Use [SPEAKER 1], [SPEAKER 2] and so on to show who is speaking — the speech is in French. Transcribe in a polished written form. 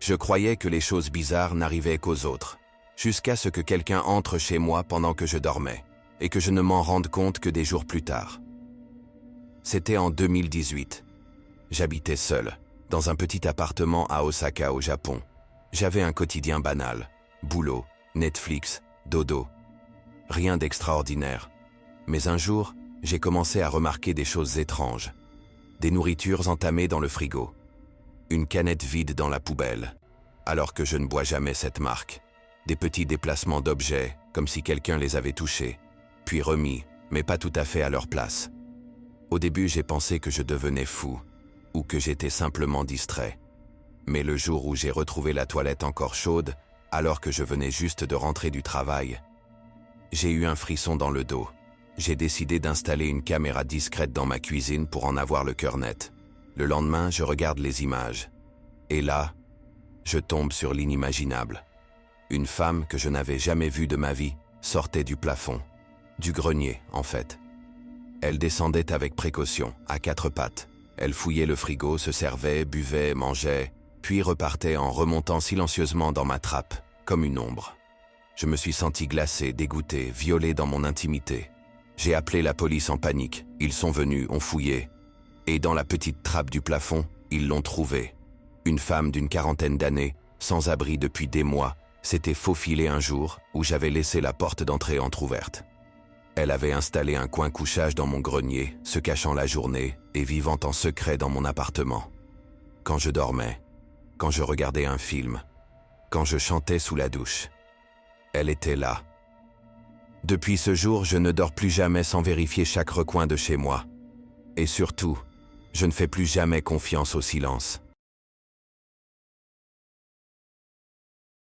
[SPEAKER 1] Je croyais que les choses bizarres n'arrivaient qu'aux autres, jusqu'à ce que quelqu'un entre chez moi pendant que je dormais, et que je ne m'en rende compte que des jours plus tard. C'était en 2018. J'habitais seul, dans un petit appartement à Osaka au Japon. J'avais un quotidien banal, boulot, Netflix, dodo. Rien d'extraordinaire. Mais un jour, j'ai commencé à remarquer des choses étranges. Des nourritures entamées dans le frigo. Une canette vide dans la poubelle, alors que je ne bois jamais cette marque. Des petits déplacements d'objets, comme si quelqu'un les avait touchés, puis remis, mais pas tout à fait à leur place. Au début, j'ai pensé que je devenais fou, ou que j'étais simplement distrait. Mais le jour où j'ai retrouvé la toilette encore chaude, alors que je venais juste de rentrer du travail, j'ai eu un frisson dans le dos. J'ai décidé d'installer une caméra discrète dans ma cuisine pour en avoir le cœur net. Le lendemain, je regarde les images. Et là, je tombe sur l'inimaginable. Une femme que je n'avais jamais vue de ma vie sortait du plafond. Du grenier, en fait. Elle descendait avec précaution, à quatre pattes. Elle fouillait le frigo, se servait, buvait, mangeait, puis repartait en remontant silencieusement dans ma trappe, comme une ombre. Je me suis senti glacé, dégoûté, violé dans mon intimité. J'ai appelé la police en panique. Ils sont venus, ont fouillé. Et dans la petite trappe du plafond, ils l'ont trouvée. Une femme d'une quarantaine d'années, sans abri depuis des mois, s'était faufilée un jour où j'avais laissé la porte d'entrée entr'ouverte. Elle avait installé un coin couchage dans mon grenier, se cachant la journée et vivant en secret dans mon appartement. Quand je dormais, quand je regardais un film, quand je chantais sous la douche, elle était là. Depuis ce jour, je ne dors plus jamais sans vérifier chaque recoin de chez moi. Et surtout, je ne fais plus jamais confiance au silence.